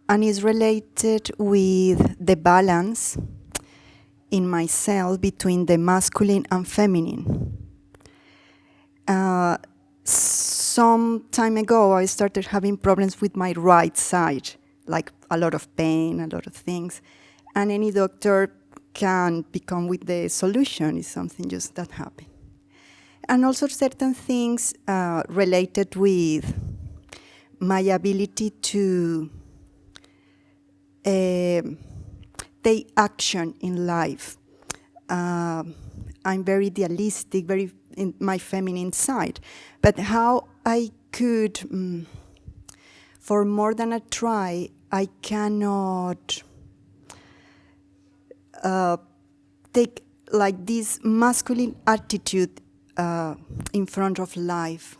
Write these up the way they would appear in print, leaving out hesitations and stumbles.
and is related with the balance in myself between the masculine and feminine. Some time ago, I started having problems with my right side, like a lot of pain, a lot of things. And any doctor can become with the solution. It's something just that happened. And also certain things related with my ability to take action in life. I'm very idealistic, very in my feminine side. But how I could, for more than a try, I cannot take like this masculine attitude in front of life,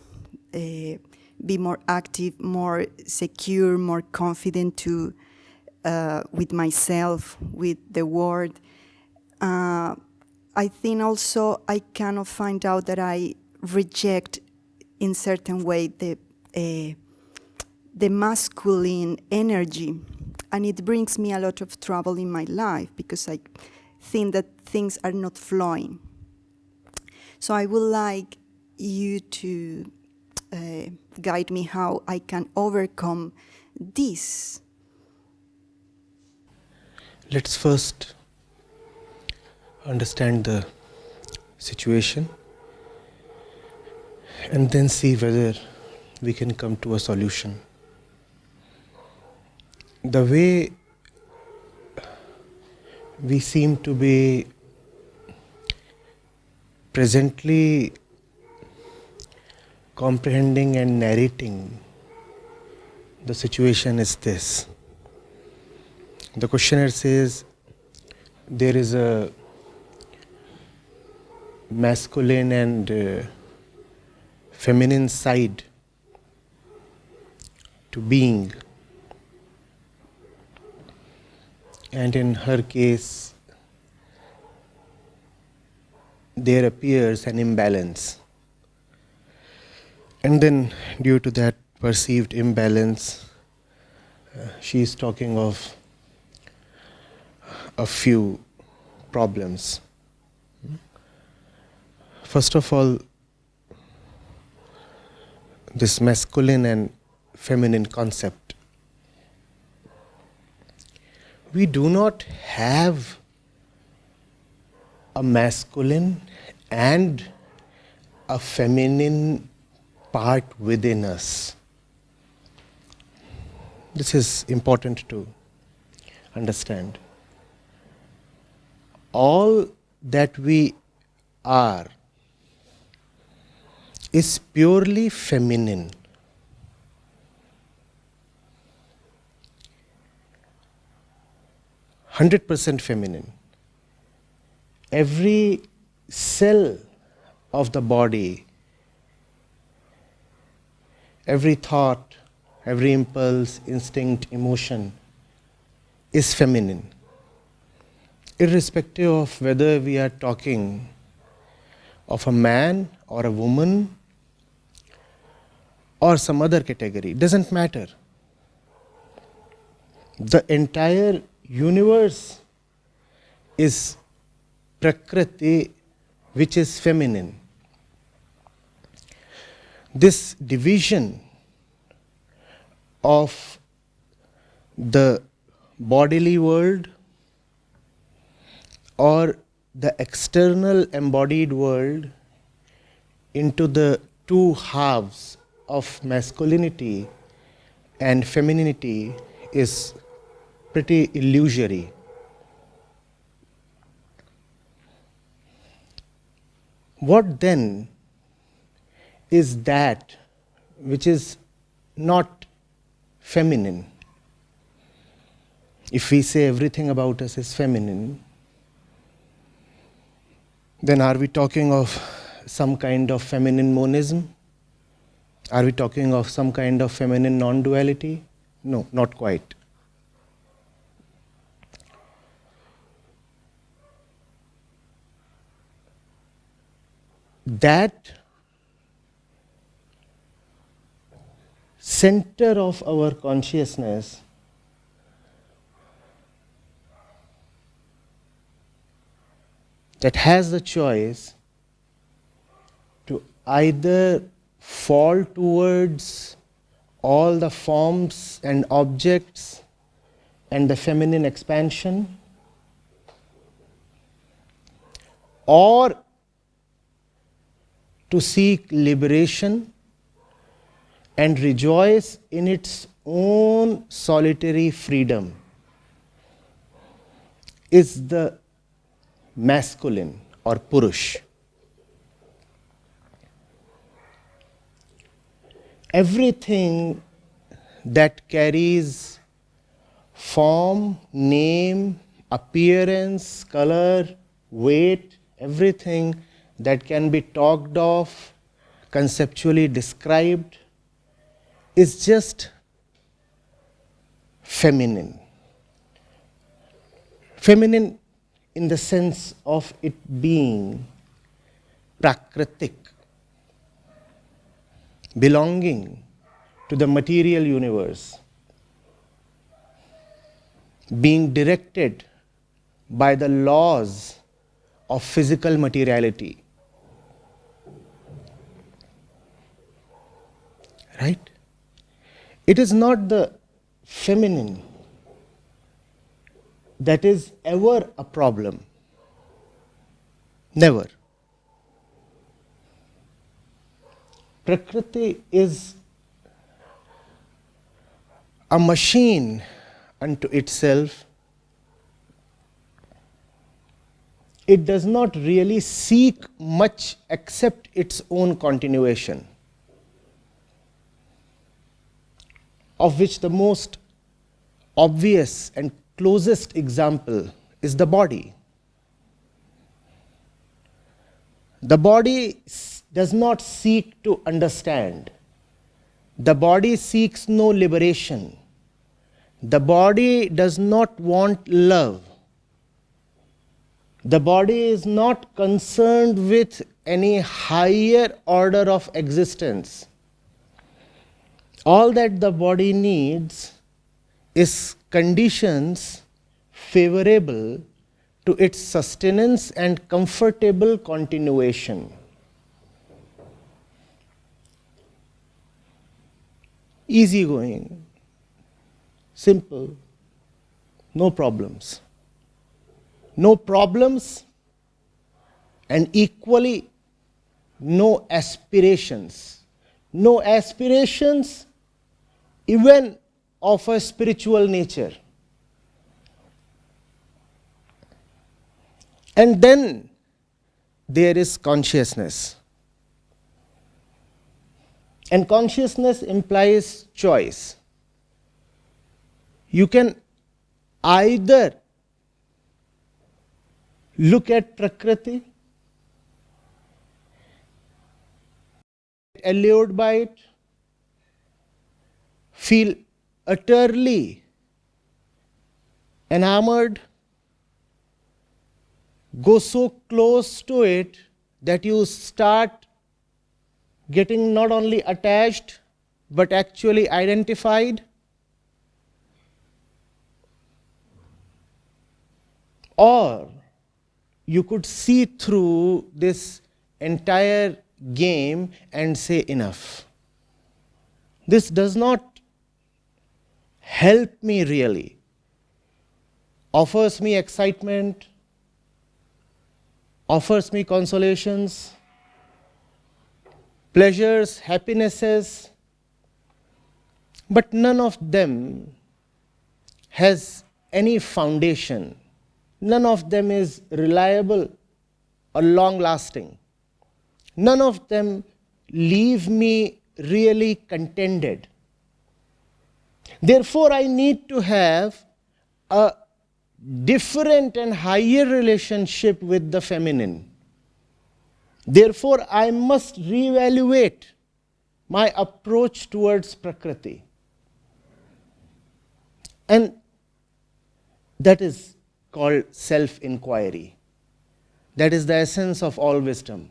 be more active, more secure, more confident to with myself, with the world. I think also I cannot find out that I reject in certain way the masculine energy, and it brings me a lot of trouble in my life because I think that things are not flowing. So I would like you to guide me how I can overcome this. Let's first understand the situation and then see whether we can come to a solution. The way we seem to be presently comprehending and narrating the situation is this. The questioner says there is a masculine and feminine side to being, and in her case there appears an imbalance, and then due to that perceived imbalance she is talking of a few problems. First of all, this masculine and feminine concept. We do not have a masculine and a feminine part within us. This is important to understand. All that we are is purely feminine. 100% feminine. Every cell of the body, every thought, every impulse, instinct, emotion is feminine. Irrespective of whether we are talking of a man or a woman or some other category, it doesn't matter. The entire universe is Prakriti, which is feminine. This division of the bodily world or the external embodied world into the two halves of masculinity and femininity is pretty illusory. What then is that which is not feminine? If we say everything about us is feminine, then are we talking of some kind of feminine monism? Are we talking of some kind of feminine non-duality? No, not quite. That center of our consciousness that has the choice to either fall towards all the forms and objects and the feminine expansion, or to seek liberation and rejoice in its own solitary freedom, is the masculine or Purush. Everything that carries form, name, appearance, color, weight, everything that can be talked of, conceptually described, is just feminine. Feminine in the sense of it being prakritik, belonging to the material universe, being directed by the laws of physical materiality. Right? It is not the feminine that is ever a problem. Never. Prakriti is a machine unto itself. It does not really seek much except its own continuation, of which the most obvious and closest example is the body. The body does not seek to understand. The body seeks no liberation. The body does not want love. The body is not concerned with any higher order of existence. All that the body needs is conditions favorable to its sustenance and comfortable continuation. Easygoing, simple, no problems. No problems, and equally no aspirations. No aspirations even of a spiritual nature. And then there is consciousness. And consciousness implies choice. You can either look at Prakriti, allured by it, feel utterly enamored, go so close to it that you start getting not only attached but actually identified, or you could see through this entire game and say enough. This does not help me really. Offers me excitement, offers me consolations, pleasures, happinesses, but none of them has any foundation. None of them is reliable or long-lasting. None of them leave me really contented. Therefore, I need to have a different and higher relationship with the feminine. Therefore, I must reevaluate my approach towards Prakriti. And that is called self-inquiry. That is the essence of all wisdom.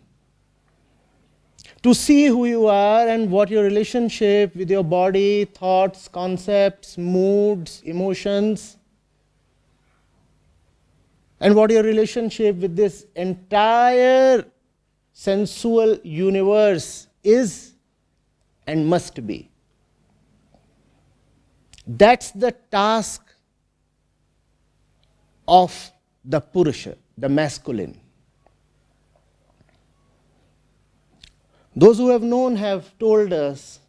To see who you are and what your relationship with your body, thoughts, concepts, moods, emotions, and what your relationship with this entire sensual universe is and must be. That's the task of the Purusha, the masculine. Those who have known have told us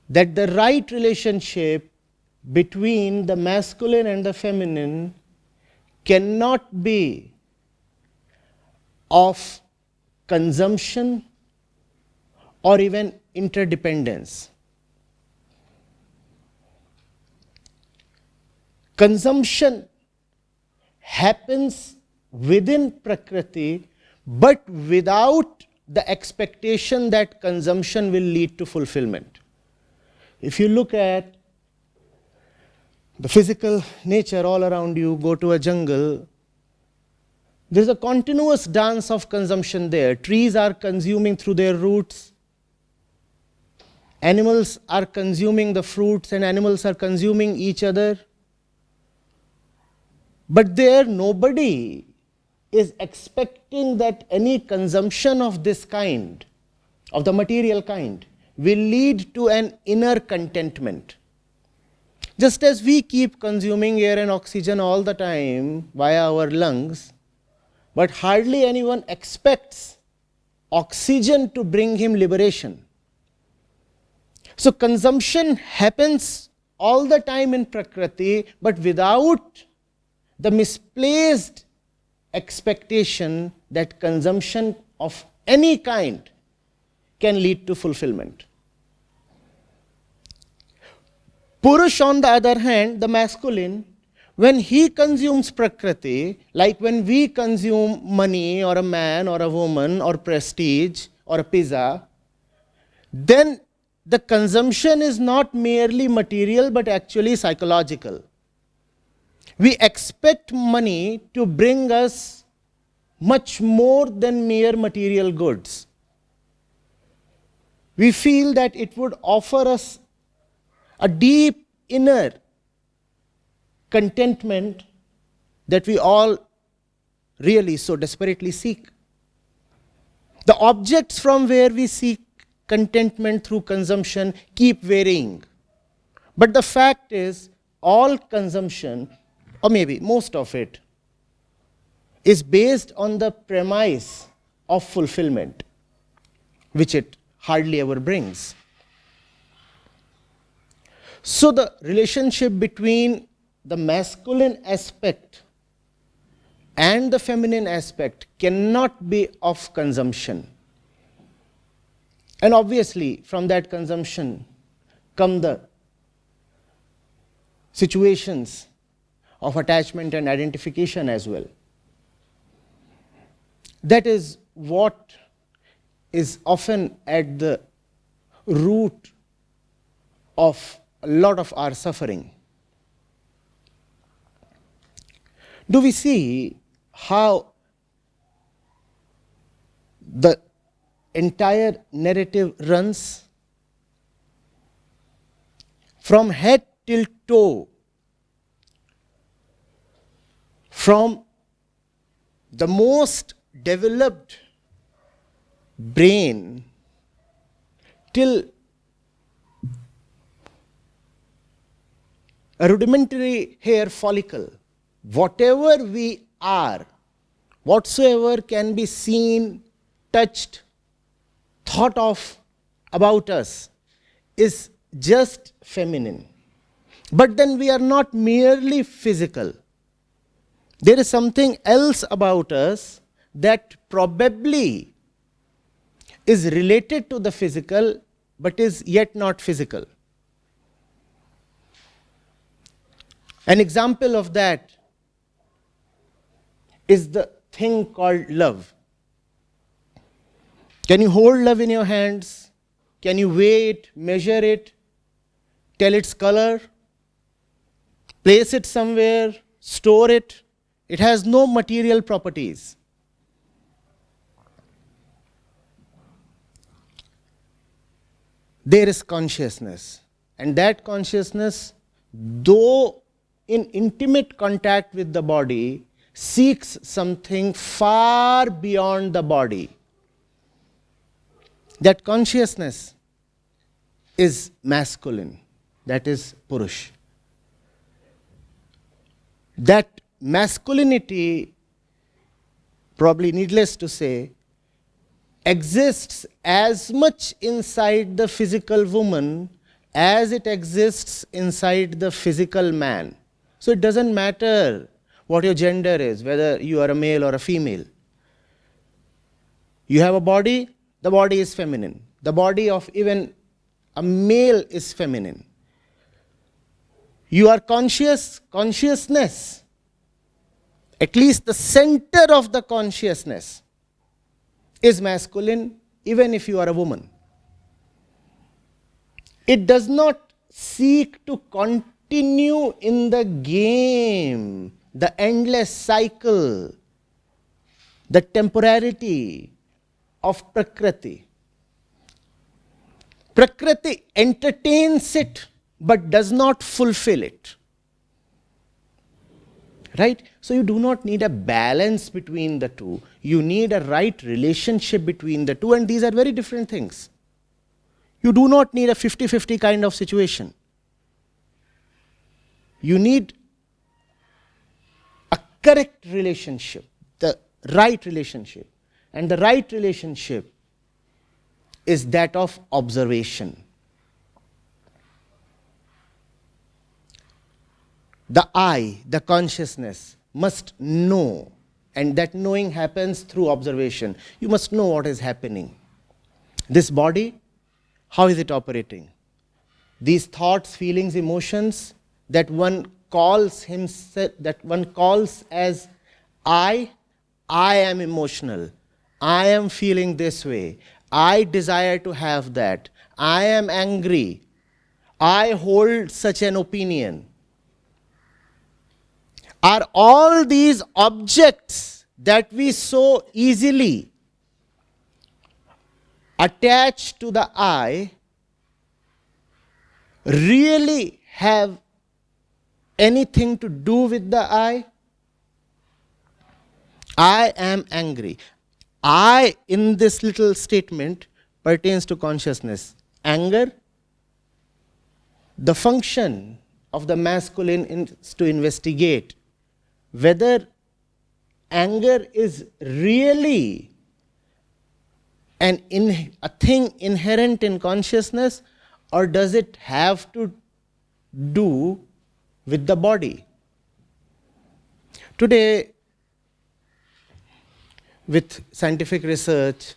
that the right relationship between the masculine and the feminine cannot be of consumption or even interdependence. Consumption happens within Prakriti, but without the expectation that consumption will lead to fulfillment. If you look at the physical nature all around you, go to a jungle, there's a continuous dance of consumption there. Trees are consuming through their roots. Animals are consuming the fruits, and animals are consuming each other. But there, nobody is expecting that any consumption of this kind, of the material kind, will lead to an inner contentment. Just as we keep consuming air and oxygen all the time via our lungs, but hardly anyone expects oxygen to bring him liberation. So consumption happens all the time in Prakriti, but without the misplaced expectation that consumption of any kind can lead to fulfillment. Purush, on the other hand, the masculine, when he consumes Prakriti, like when we consume money or a man or a woman or prestige or a pizza, then the consumption is not merely material but actually psychological. We expect money to bring us much more than mere material goods. We feel that it would offer us a deep inner contentment that we all really so desperately seek. The objects from where we seek contentment through consumption keep varying. But the fact is, all consumption, or maybe most of it, is based on the premise of fulfillment, which it hardly ever brings. So the relationship between the masculine aspect and the feminine aspect cannot be of consumption. And obviously, from that consumption come the situations of attachment and identification as well. That is what is often at the root of a lot of our suffering. Do we see how the entire narrative runs? From head till toe, from the most developed brain till a rudimentary hair follicle, whatever we are, whatsoever can be seen, touched, thought of about us, is just feminine. But then we are not merely physical. There is something else about us that probably is related to the physical, but is yet not physical. An example of that is the thing called love. Can you hold love in your hands? Can you weigh it, measure it, tell its color, place it somewhere, store it? It has no material properties. There is consciousness, and that consciousness, though in intimate contact with the body, seeks something far beyond the body. That consciousness is masculine, that is Purush. That masculinity, probably needless to say, exists as much inside the physical woman as it exists inside the physical man. So it doesn't matter what your gender is, whether you are a male or a female. You have a body, the body is feminine. The body of even a male is feminine. You are consciousness, at least the center of the consciousness is masculine, even if you are a woman. It does not seek to continue in the game, the endless cycle, the temporality of Prakriti. Prakriti entertains it, but does not fulfill it. Right? So you do not need a balance between the two. You need a right relationship between the two, and these are very different things. You do not need a 50-50 kind of situation. You need a correct relationship, the right relationship. And the right relationship is that of observation. The I, the consciousness, must know, and that knowing happens through observation. You must know what is happening. This body, how is it operating? These thoughts, feelings, emotions that one calls himself, that one calls as I am emotional. I am feeling this way. I desire to have that. I am angry. I hold such an opinion. Are all these objects that we so easily attach to the I really have anything to do with the I? I am angry. I, in this little statement, pertains to consciousness. Anger, the function of the masculine is to investigate whether anger is really a thing inherent in consciousness, or does it have to do with the body? Today, with scientific research,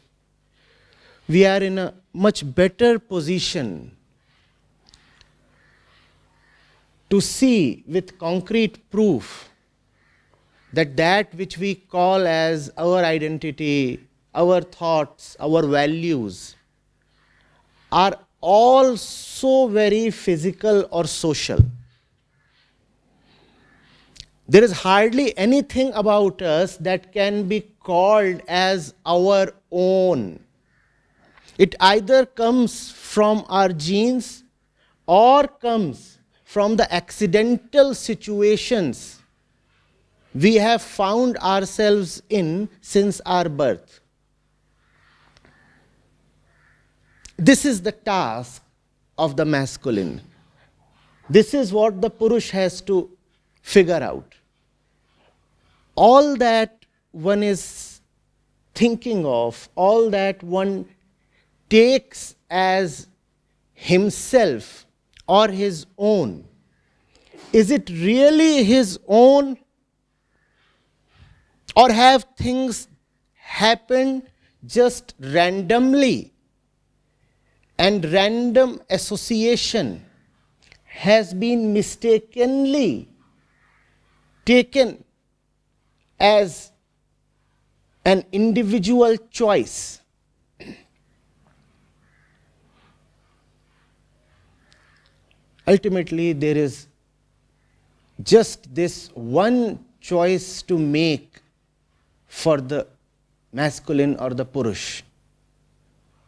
we are in a much better position to see with concrete proof that which we call as our identity, our thoughts, our values, are all so very physical or social. There is hardly anything about us that can be called as our own. It either comes from our genes or comes from the accidental situations we have found ourselves in since our birth. This is the task of the masculine. This is what the Purush has to figure out. All that one is thinking of, all that one takes as himself or his own, is it really his own? Or have things happened just randomly, and random association has been mistakenly taken as an individual choice? Ultimately, there is just this one choice to make for the masculine or the Purush.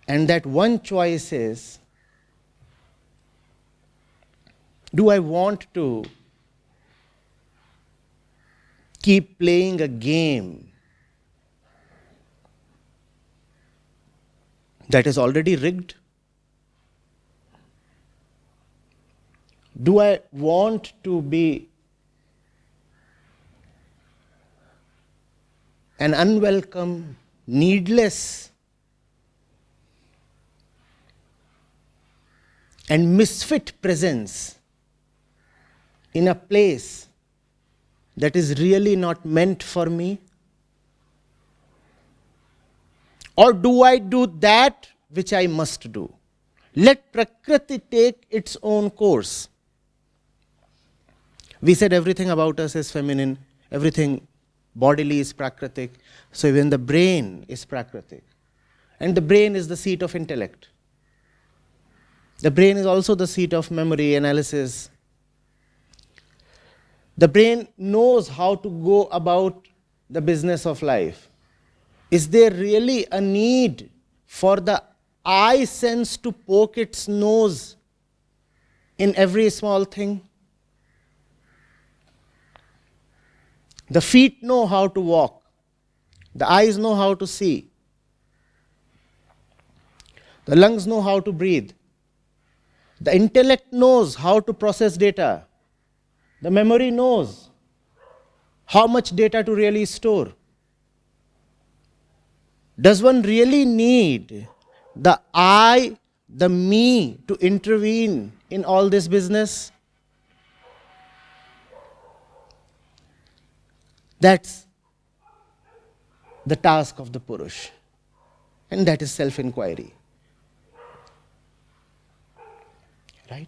And that one choice is, do I want to keep playing a game that is already rigged? Do I want to be an unwelcome, needless, and misfit presence in a place that is really not meant for me? Or do I do that which I must do? Let Prakriti take its own course. We said everything about us is feminine, everything bodily is Prakritic, so even the brain is Prakritic. And the brain is the seat of intellect. The brain is also the seat of memory, analysis. The brain knows how to go about the business of life. Is there really a need for the eye sense to poke its nose in every small thing? The feet know how to walk. The eyes know how to see. The lungs know how to breathe. The intellect knows how to process data. The memory knows how much data to really store. Does one really need the I, the me, to intervene in all this business? That's the task of the Purush. And that is self-inquiry. Right?